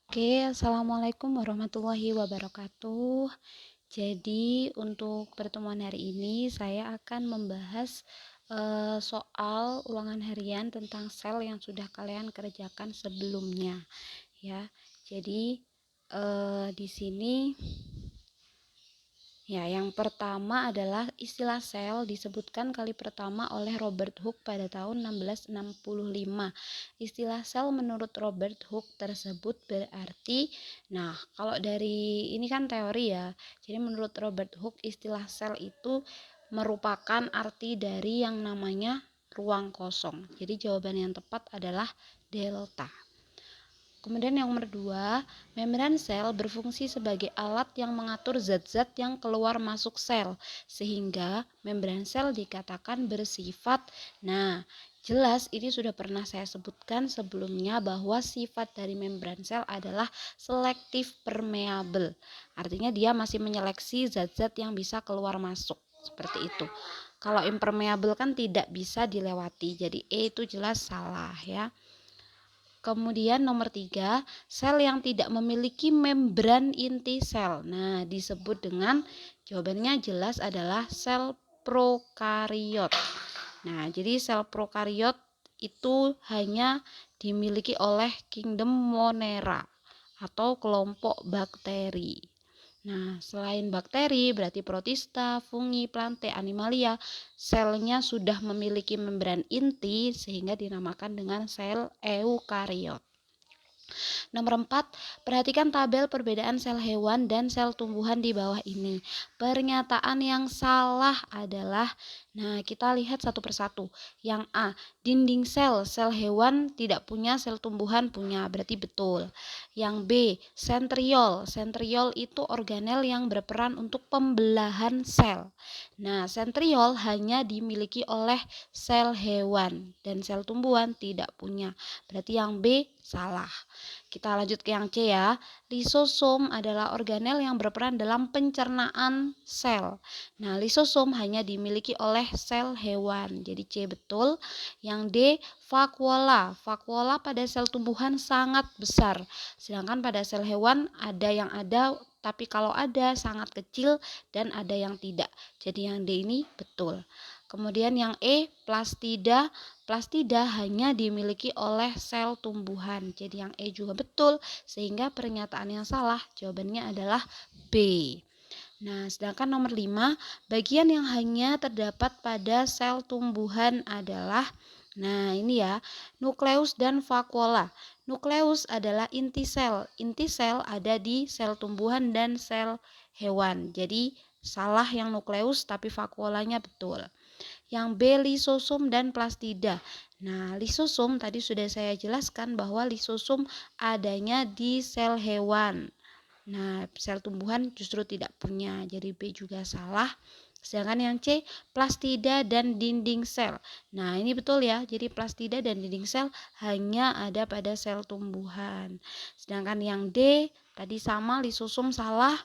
Oke, Assalamualaikum warahmatullahi wabarakatuh. Jadi, untuk pertemuan hari ini, saya akan membahas soal ulangan harian tentang sel yang sudah kalian kerjakan sebelumnya, ya. Jadi, di sini ya, yang pertama adalah istilah sel disebutkan kali pertama oleh Robert Hooke pada tahun 1665. Istilah sel menurut Robert Hooke tersebut berarti, nah kalau dari ini kan teori ya, jadi menurut Robert Hooke istilah sel itu merupakan arti dari yang namanya ruang kosong. Jadi jawaban yang tepat adalah delta. Kemudian yang nomor 2, membran sel berfungsi sebagai alat yang mengatur zat-zat yang keluar masuk sel, sehingga membran sel dikatakan bersifat. Nah, jelas ini sudah pernah saya sebutkan sebelumnya bahwa sifat dari membran sel adalah selektif permeable. Artinya dia masih menyeleksi zat-zat yang bisa keluar masuk, seperti itu. Kalau impermeable kan tidak bisa dilewati, jadi E itu jelas salah ya. Kemudian nomor 3, sel yang tidak memiliki membran inti sel. Nah, disebut dengan, jawabannya jelas adalah sel prokariot. Nah, jadi sel prokariot itu hanya dimiliki oleh kingdom Monera atau kelompok bakteri. Nah, selain bakteri, berarti protista, fungi, plante, animalia, selnya sudah memiliki membran inti sehingga dinamakan dengan sel eukariot. Nomor 4, perhatikan tabel perbedaan sel hewan dan sel tumbuhan di bawah ini. Pernyataan yang salah adalah, nah kita lihat satu persatu. Yang A, dinding sel hewan tidak punya, sel tumbuhan punya, berarti betul. Yang B, sentriol itu organel yang berperan untuk pembelahan sel. Nah, sentriol hanya dimiliki oleh sel hewan dan sel tumbuhan tidak punya. Berarti yang B salah. Kita lanjut ke yang C ya. Lisosom adalah organel yang berperan dalam pencernaan sel. Nah, lisosom hanya dimiliki oleh sel hewan. Jadi C betul. Yang D, vakuola. Vakuola pada sel tumbuhan sangat besar. Sedangkan pada sel hewan ada yang ada, tapi kalau ada sangat kecil dan ada yang tidak. Jadi yang D ini betul. Kemudian yang E, plastida. Plastida hanya dimiliki oleh sel tumbuhan. Jadi yang E juga betul, sehingga pernyataan yang salah jawabannya adalah B. Nah, sedangkan nomor 5, bagian yang hanya terdapat pada sel tumbuhan adalah, nah ini ya, nukleus dan vakuola. Nukleus adalah inti sel. Inti sel ada di sel tumbuhan dan sel hewan. Jadi salah yang nukleus, tapi vakuolanya betul. Yang B, lisosom dan plastida. Nah, lisosom tadi sudah saya jelaskan bahwa lisosom adanya di sel hewan. Nah, sel tumbuhan justru tidak punya, jadi B juga salah. Sedangkan yang C, plastida dan dinding sel. Nah, ini betul ya, jadi plastida dan dinding sel hanya ada pada sel tumbuhan. Sedangkan yang D, tadi sama, lisosom salah.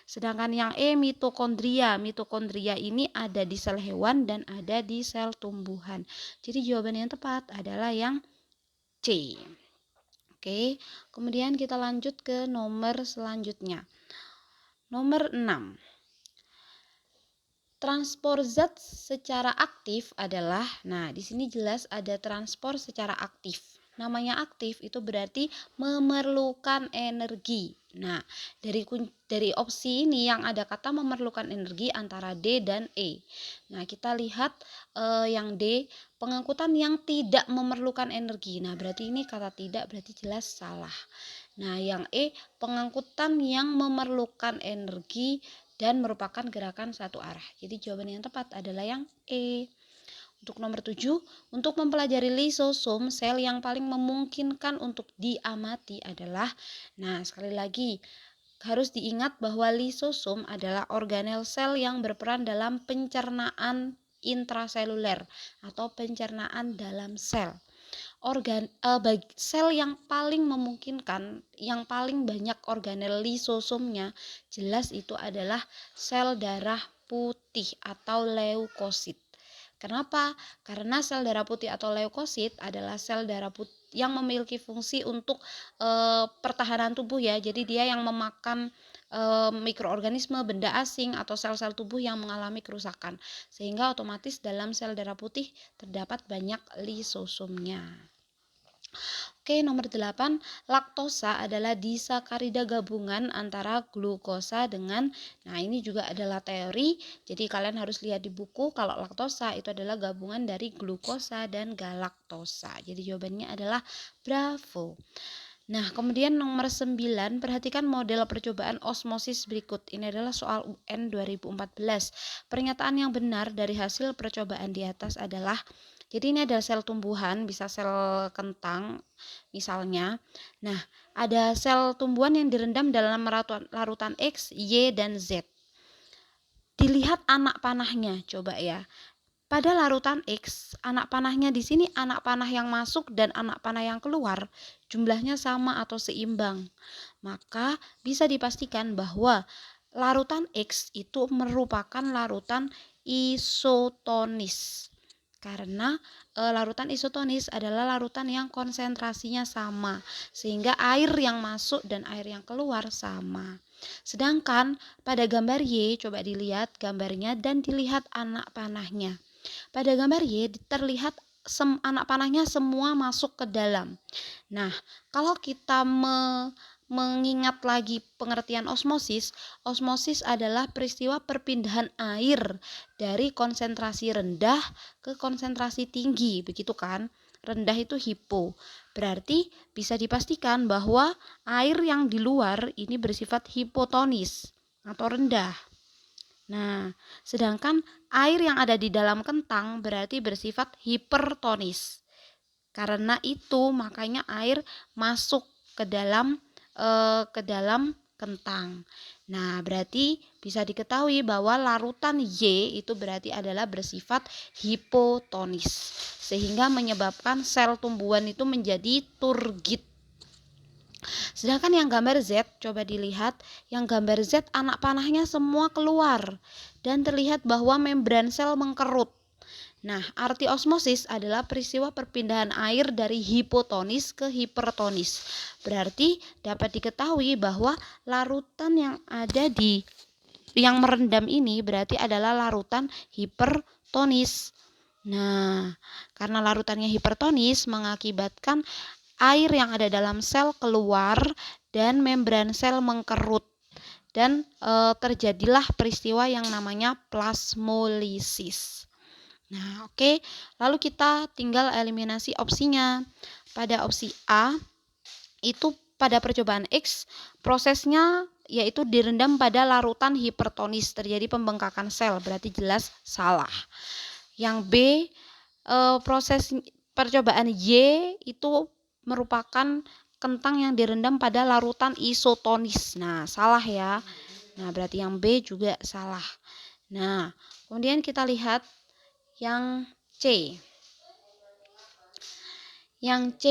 Sedangkan yang E, mitokondria. Mitokondria ini ada di sel hewan dan ada di sel tumbuhan. Jadi jawaban yang tepat adalah yang C. Oke, kemudian kita lanjut ke nomor selanjutnya. Nomor 6. Transport zat secara aktif adalah, nah di sini jelas ada transport secara aktif. Namanya aktif itu berarti memerlukan energi. Nah, dari opsi ini yang ada kata memerlukan energi antara D dan E. Nah, kita lihat yang D, pengangkutan yang tidak memerlukan energi. Nah, berarti ini kata tidak berarti jelas salah. Nah, yang E, pengangkutan yang memerlukan energi dan merupakan gerakan satu arah. Jadi jawaban yang tepat adalah yang E. Untuk nomor 7, untuk mempelajari lisosom, sel yang paling memungkinkan untuk diamati adalah, nah sekali lagi, harus diingat bahwa lisosom adalah organel sel yang berperan dalam pencernaan intraseluler atau pencernaan dalam sel. Sel yang paling memungkinkan, yang paling banyak organel lisosomnya, jelas itu adalah sel darah putih atau leukosit. Kenapa? Karena sel darah putih atau leukosit adalah sel darah putih yang memiliki fungsi untuk pertahanan tubuh ya. Jadi dia yang memakan mikroorganisme, benda asing atau sel-sel tubuh yang mengalami kerusakan, sehingga otomatis dalam sel darah putih terdapat banyak lisosomnya. Oke, nomor 8, laktosa adalah disakarida gabungan antara glukosa dengan, nah ini juga adalah teori, jadi kalian harus lihat di buku kalau laktosa itu adalah gabungan dari glukosa dan galaktosa. Jadi jawabannya adalah bravo. Nah, kemudian nomor 9, perhatikan model percobaan osmosis berikut. Ini adalah soal UN 2014. Pernyataan yang benar dari hasil percobaan di atas adalah, jadi ini ada sel tumbuhan, bisa sel kentang misalnya. Nah, ada sel tumbuhan yang direndam dalam larutan X, Y, dan Z. Dilihat anak panahnya, coba ya. Pada larutan X, anak panahnya di sini anak panah yang masuk dan anak panah yang keluar jumlahnya sama atau seimbang. Maka bisa dipastikan bahwa larutan X itu merupakan larutan isotonis. Karena larutan isotonis adalah larutan yang konsentrasinya sama, sehingga air yang masuk dan air yang keluar sama. Sedangkan pada gambar Y, coba dilihat gambarnya dan dilihat anak panahnya. Pada gambar Y terlihat anak panahnya semua masuk ke dalam. Nah, kalau kita mengingat lagi pengertian osmosis, osmosis adalah peristiwa perpindahan air dari konsentrasi rendah ke konsentrasi tinggi, begitu kan? Rendah itu hipo. Berarti bisa dipastikan bahwa air yang di luar ini bersifat hipotonis atau rendah. Nah, sedangkan air yang ada di dalam kentang berarti bersifat hipertonis. Karena itu makanya air masuk ke dalam kentang. Nah, berarti bisa diketahui bahwa larutan Y itu berarti adalah bersifat hipotonis, sehingga menyebabkan sel tumbuhan itu menjadi turgid. Sedangkan yang gambar Z, coba dilihat, yang gambar Z anak panahnya semua keluar dan terlihat bahwa membran sel mengkerut. Nah, arti osmosis adalah peristiwa perpindahan air dari hipotonis ke hipertonis. Berarti dapat diketahui bahwa larutan yang ada di yang merendam ini berarti adalah larutan hipertonis. Nah, karena larutannya hipertonis mengakibatkan air yang ada dalam sel keluar dan membran sel mengkerut dan terjadilah peristiwa yang namanya plasmolisis. Nah, oke. Lalu kita tinggal eliminasi opsinya. Pada opsi A itu pada percobaan X prosesnya yaitu direndam pada larutan hipertonis, terjadi pembengkakan sel, berarti jelas salah. Yang B proses percobaan Y itu merupakan kentang yang direndam pada larutan isotonis. Nah, salah ya. Nah, berarti yang B juga salah. Nah, kemudian kita lihat yang C. Yang C,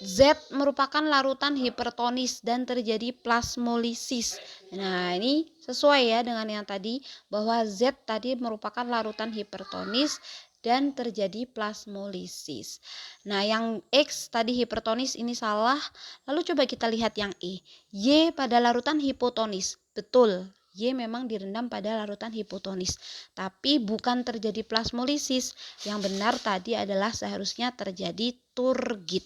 Z merupakan larutan hipertonis dan terjadi plasmolisis. Nah, ini sesuai ya dengan yang tadi, bahwa Z tadi merupakan larutan hipertonis dan terjadi plasmolisis. Nah, yang X tadi hipertonis ini salah. Lalu coba kita lihat yang E. Y pada larutan hipotonis. Betul. Y memang direndam pada larutan hipotonis, tapi bukan terjadi plasmolisis. Yang benar tadi adalah seharusnya terjadi turgid.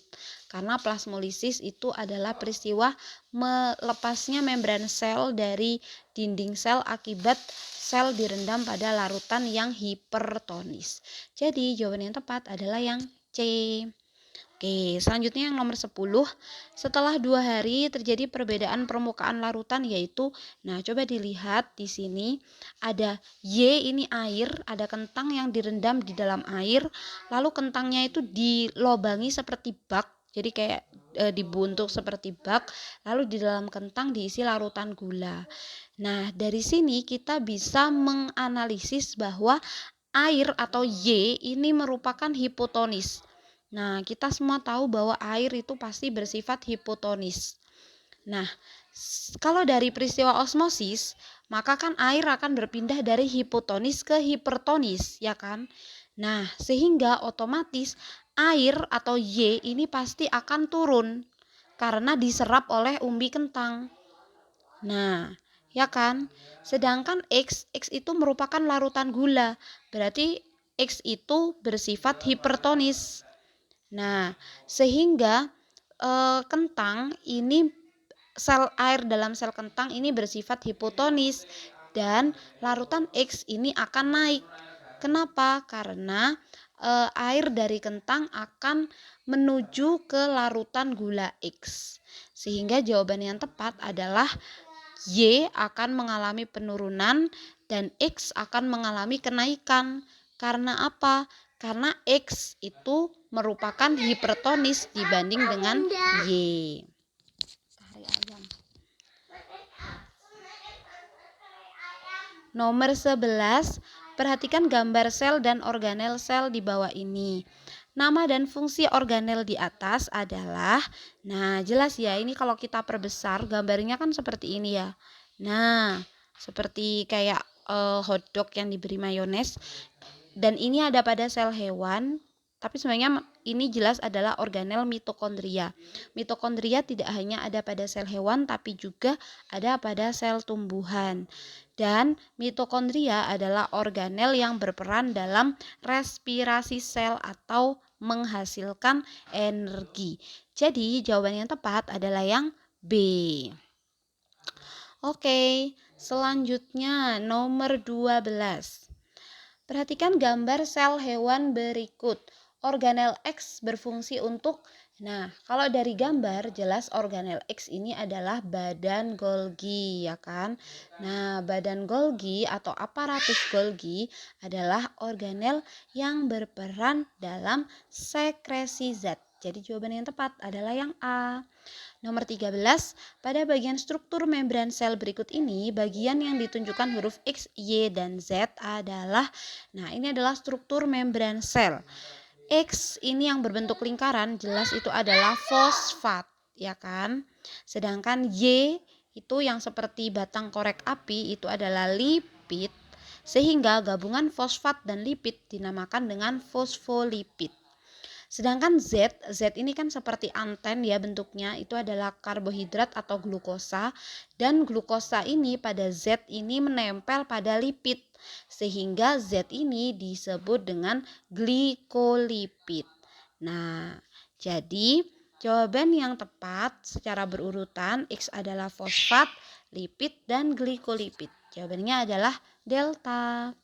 Karena plasmolisis itu adalah peristiwa melepasnya membran sel dari dinding sel akibat sel direndam pada larutan yang hipertonis. Jadi jawaban yang tepat adalah yang C. Oke, selanjutnya yang nomor 10. Setelah 2 hari terjadi perbedaan permukaan larutan yaitu, nah coba dilihat di sini ada Y ini air, ada kentang yang direndam di dalam air, lalu kentangnya itu dilobangi seperti bak, jadi kayak dibuntuk seperti bak, lalu di dalam kentang diisi larutan gula. Nah, dari sini kita bisa menganalisis bahwa air atau Y ini merupakan hipotonis. Nah, kita semua tahu bahwa air itu pasti bersifat hipotonis. Nah, kalau dari peristiwa osmosis, maka kan air akan berpindah dari hipotonis ke hipertonis, ya kan? Nah, sehingga otomatis air atau Y ini pasti akan turun karena diserap oleh umbi kentang. Nah, ya kan? Sedangkan X itu merupakan larutan gula. Berarti X itu bersifat hipertonis. Nah, sehingga kentang ini air dalam sel kentang ini bersifat hipotonis dan larutan X ini akan naik. Kenapa? Karena air dari kentang akan menuju ke larutan gula X. Sehingga jawaban yang tepat adalah Y akan mengalami penurunan dan X akan mengalami kenaikan. Karena apa? Karena X itu merupakan hipertonis dibanding dengan Y. Nomor 11, perhatikan gambar sel dan organel sel di bawah ini. Nama dan fungsi organel di atas adalah, nah jelas ya, ini kalau kita perbesar gambarnya kan seperti ini ya. Nah, seperti kayak hotdog yang diberi mayones. Dan ini ada pada sel hewan, tapi sebenarnya ini jelas adalah organel mitokondria. Mitokondria tidak hanya ada pada sel hewan, tapi juga ada pada sel tumbuhan. Dan mitokondria adalah organel yang berperan dalam respirasi sel atau menghasilkan energi. Jadi jawaban yang tepat adalah yang B. Oke, selanjutnya nomor 12. Perhatikan gambar sel hewan berikut. Organel X berfungsi untuk, nah kalau dari gambar jelas organel X ini adalah badan Golgi, ya kan. Nah, badan Golgi atau aparatus Golgi adalah organel yang berperan dalam sekresi zat. Jadi jawaban yang tepat adalah yang A. Nomor 13, pada bagian struktur membran sel berikut ini, bagian yang ditunjukkan huruf X, Y, dan Z adalah, nah ini adalah struktur membran sel. X ini yang berbentuk lingkaran, jelas itu adalah fosfat, ya kan? Sedangkan Y itu yang seperti batang korek api, itu adalah lipid, sehingga gabungan fosfat dan lipid dinamakan dengan fosfolipid. Sedangkan Z ini kan seperti anten ya bentuknya, itu adalah karbohidrat atau glukosa, dan glukosa ini pada Z ini menempel pada lipid, sehingga Z ini disebut dengan glikolipid. Nah, jadi jawaban yang tepat secara berurutan X adalah fosfat, lipid, dan glikolipid. Jawabannya adalah delta.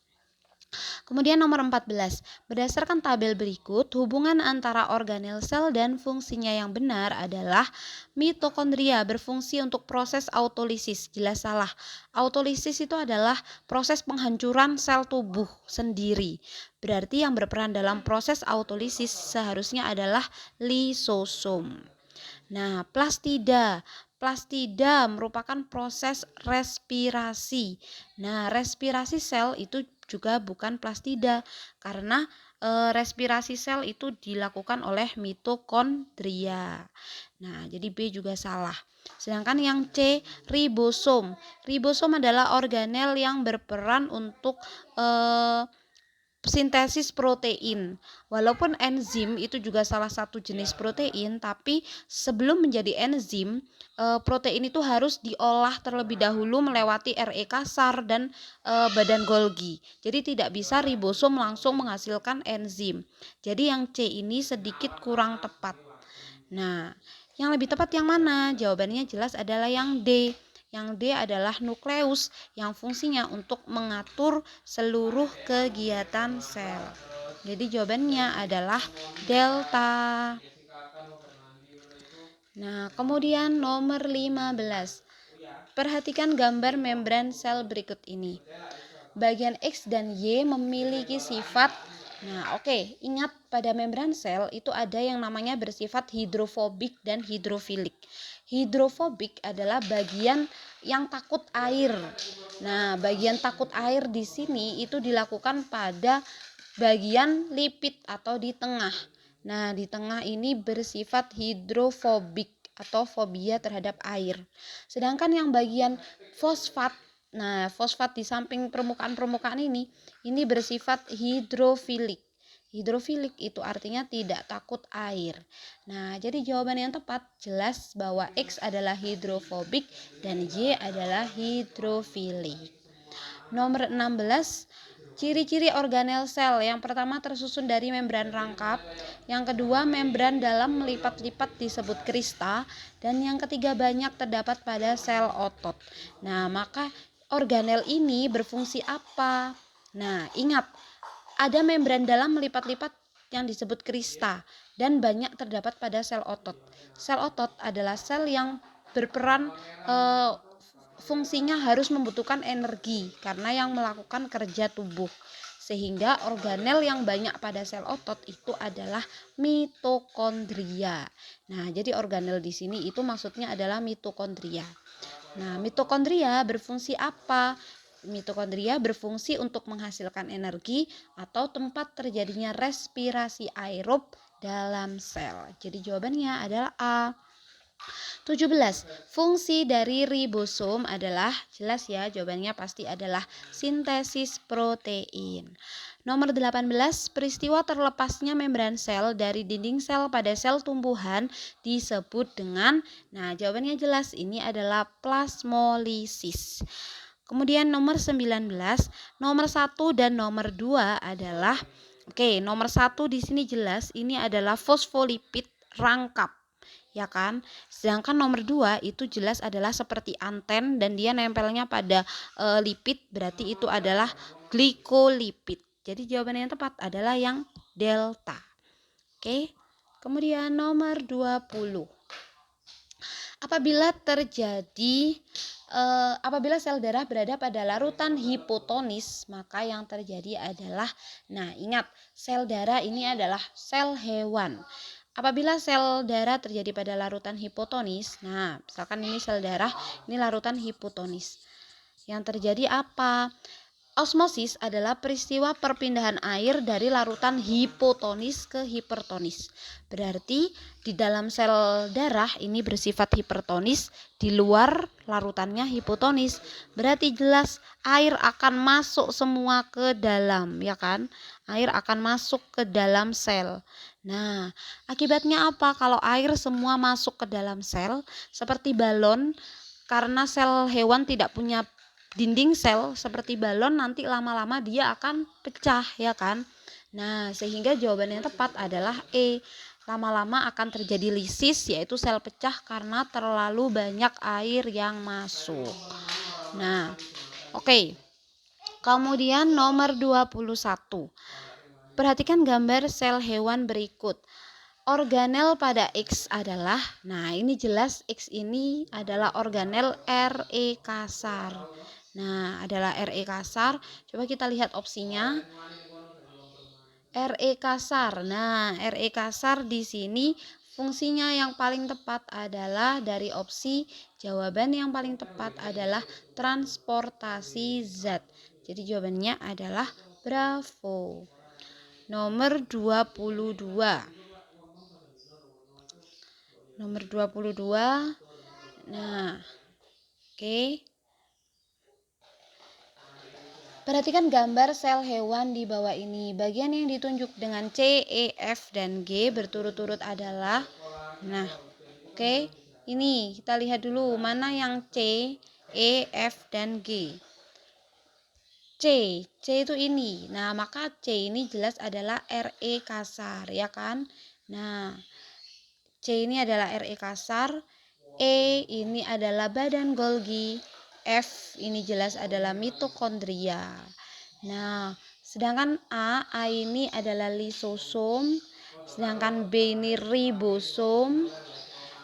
Kemudian nomor 14, berdasarkan tabel berikut, hubungan antara organel sel dan fungsinya yang benar adalah mitokondria berfungsi untuk proses autolisis. Jelas salah. Autolisis itu adalah proses penghancuran sel tubuh sendiri. Berarti yang berperan dalam proses autolisis seharusnya adalah lisosom. Nah, plastida merupakan proses respirasi. Nah, respirasi sel itu juga bukan plastida karena respirasi sel itu dilakukan oleh mitokondria. Nah, jadi B juga salah. Sedangkan yang C, ribosom. Ribosom adalah organel yang berperan untuk sintesis protein. Walaupun enzim itu juga salah satu jenis protein, tapi sebelum menjadi enzim, protein itu harus diolah terlebih dahulu melewati RE kasar dan badan Golgi. Jadi tidak bisa ribosom langsung menghasilkan enzim. Jadi yang C ini sedikit kurang tepat. Nah, yang lebih tepat yang mana? Jawabannya jelas adalah yang D. Yang D adalah nukleus yang fungsinya untuk mengatur seluruh kegiatan sel. Jadi jawabannya adalah delta. Nah, kemudian nomor 15. Perhatikan gambar membran sel berikut ini. Bagian X dan Y memiliki sifat, nah oke, ingat pada membran sel itu ada yang namanya bersifat hidrofobik dan hidrofilik. Hidrofobik adalah bagian yang takut air. Nah, bagian takut air di sini itu dilakukan pada bagian lipid atau di tengah. Nah, di tengah ini bersifat hidrofobik atau fobia terhadap air. Sedangkan yang bagian fosfat, nah fosfat di samping permukaan-permukaan ini bersifat hidrofilik. Hidrofilik itu artinya tidak takut air. Nah, jadi jawaban yang tepat jelas bahwa X adalah hidrofobik dan Y adalah hidrofilik. Nomor 16, ciri-ciri organel sel. Yang pertama tersusun dari membran rangkap, yang kedua membran dalam melipat-lipat disebut krista, dan yang ketiga banyak terdapat pada sel otot. Nah, maka organel ini berfungsi apa? Nah, ingat, ada membran dalam melipat-lipat yang disebut krista dan banyak terdapat pada sel otot. Sel otot adalah sel yang berperan fungsinya harus membutuhkan energi karena yang melakukan kerja tubuh. Sehingga organel yang banyak pada sel otot itu adalah mitokondria. Nah, jadi organel di sini itu maksudnya adalah mitokondria. Nah, mitokondria berfungsi apa? Mitokondria berfungsi untuk menghasilkan energi atau tempat terjadinya respirasi aerob dalam sel. Jadi jawabannya adalah A. 17. Fungsi dari ribosom adalah, jelas ya jawabannya pasti adalah sintesis protein. Nomor 18, peristiwa terlepasnya membran sel dari dinding sel pada sel tumbuhan disebut dengan, nah jawabannya jelas ini adalah plasmolisis. Kemudian nomor 19, nomor 1 dan nomor 2 adalah, nomor 1 di sini jelas ini adalah fosfolipid rangkap, ya kan? Sedangkan nomor 2 itu jelas adalah seperti anten dan dia nempelnya pada lipid, berarti itu adalah glikolipid. Jadi jawaban yang tepat adalah yang delta. Kemudian nomor 20. Apabila sel darah berada pada larutan hipotonis, maka yang terjadi adalah, nah ingat, sel darah ini adalah sel hewan. Apabila sel darah terjadi pada larutan hipotonis, nah misalkan ini sel darah, ini larutan hipotonis. Yang terjadi apa? Osmosis adalah peristiwa perpindahan air dari larutan hipotonis ke hipertonis. Berarti di dalam sel darah ini bersifat hipertonis, di luar larutannya hipotonis. Berarti jelas air akan masuk semua ke dalam, ya kan? Air akan masuk ke dalam sel. Nah, akibatnya apa kalau air semua masuk ke dalam sel? Seperti balon, karena sel hewan tidak punya dinding sel seperti balon, nanti lama-lama dia akan pecah, ya kan? Nah, sehingga jawaban yang tepat adalah E. Lama-lama akan terjadi lisis, yaitu sel pecah karena terlalu banyak air yang masuk. Nah, Kemudian nomor 21. Perhatikan gambar sel hewan berikut. Organel pada X adalah, nah ini jelas X ini adalah organel Re kasar. Nah, adalah Re kasar. Coba kita lihat opsinya. Re kasar. Nah, Re kasar di sini fungsinya yang paling tepat adalah dari opsi, jawaban yang paling tepat adalah transportasi zat. Jadi jawabannya adalah bravo. Nomor 22. Nomor 22. Nah, Perhatikan gambar sel hewan di bawah ini. Bagian yang ditunjuk dengan C, E, F, dan G berturut-turut adalah, nah, ini kita lihat dulu mana yang C, E, F, dan G. C itu ini. Nah, maka C ini jelas adalah Re kasar, ya kan? Nah, C ini adalah Re kasar, E ini adalah badan Golgi, F ini jelas adalah mitokondria. Nah, sedangkan A ini adalah lisosom, sedangkan B ini ribosom,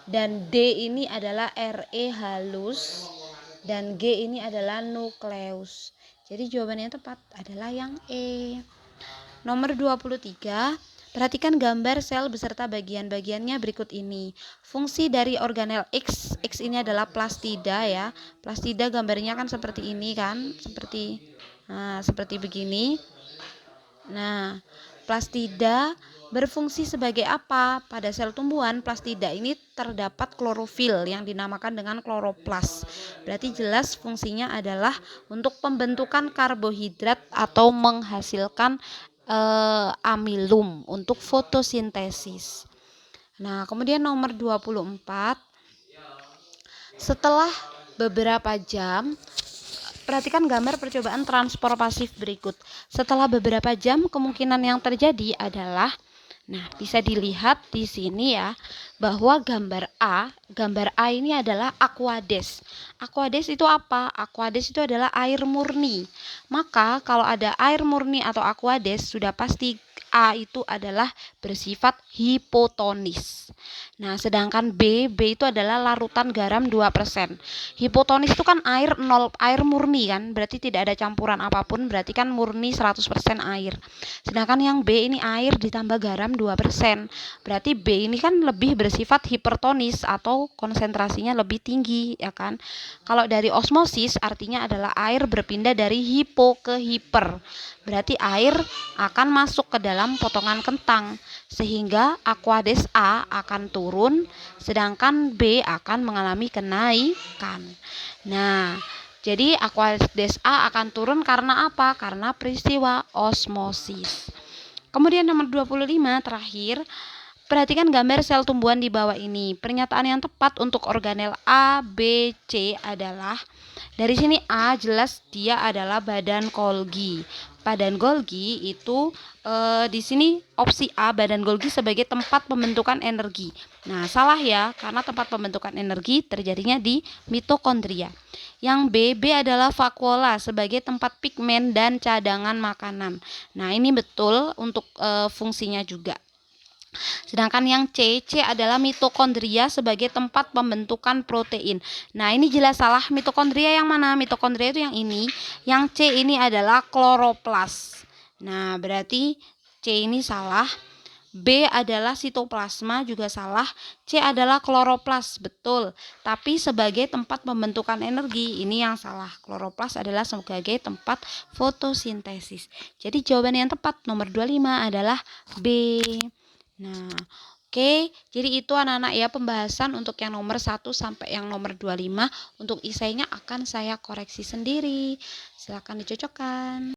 dan D ini adalah Re halus, dan G ini adalah nukleus. Jadi jawaban yang tepat adalah yang E. Nomor 23. Perhatikan gambar sel beserta bagian-bagiannya berikut ini. Fungsi dari organel X ini adalah plastida, ya. Plastida gambarnya kan seperti ini kan, seperti begini. Nah, plastida berfungsi sebagai apa? Pada sel tumbuhan, plastida ini terdapat klorofil yang dinamakan dengan kloroplas. Berarti jelas fungsinya adalah untuk pembentukan karbohidrat atau menghasilkan amilum untuk fotosintesis. Nah, kemudian nomor 24, setelah beberapa jam, perhatikan gambar percobaan transport pasif berikut. Setelah beberapa jam, kemungkinan yang terjadi adalah, nah, bisa dilihat di sini ya, bahwa gambar A ini adalah aquades. Aquades itu apa? Aquades itu adalah air murni. Maka kalau ada air murni atau aquades, sudah pasti A itu adalah bersifat hipotonis. Nah, sedangkan B itu adalah larutan garam 2%. Hipotonis itu kan air murni kan, berarti tidak ada campuran apapun, berarti kan murni 100% air. Sedangkan yang B ini air ditambah garam 2%. Berarti B ini kan lebih bersifat hipertonis atau konsentrasinya lebih tinggi, ya kan? Kalau dari osmosis artinya adalah air berpindah dari hipo ke hiper. Berarti air akan masuk ke dalam potongan kentang sehingga aquades A akan turun sedangkan B akan mengalami kenaikan. Nah, jadi aquades A akan turun karena apa? Karena peristiwa osmosis. Kemudian nomor 25 terakhir, perhatikan gambar sel tumbuhan di bawah ini. Pernyataan yang tepat untuk organel A, B, C adalah, dari sini A jelas dia adalah badan Golgi. Badan Golgi itu di sini opsi A, badan Golgi sebagai tempat pembentukan energi. Nah, salah ya, karena tempat pembentukan energi terjadinya di mitokondria. Yang B adalah vakuola sebagai tempat pigmen dan cadangan makanan. Nah, ini betul untuk fungsinya juga. Sedangkan yang C adalah mitokondria sebagai tempat pembentukan protein. Nah, ini jelas salah. Mitokondria yang mana? Mitokondria itu yang ini. Yang C ini adalah kloroplas. Nah, berarti C ini salah. B adalah sitoplasma, juga salah. C adalah kloroplas, betul. Tapi sebagai tempat pembentukan energi, ini yang salah. Kloroplas adalah sebagai tempat fotosintesis. Jadi jawaban yang tepat nomor 25 adalah B. Nah, oke, jadi itu anak-anak ya pembahasan untuk yang nomor 1 sampai yang nomor 25. Untuk isainya akan saya koreksi sendiri. Silakan dicocokkan.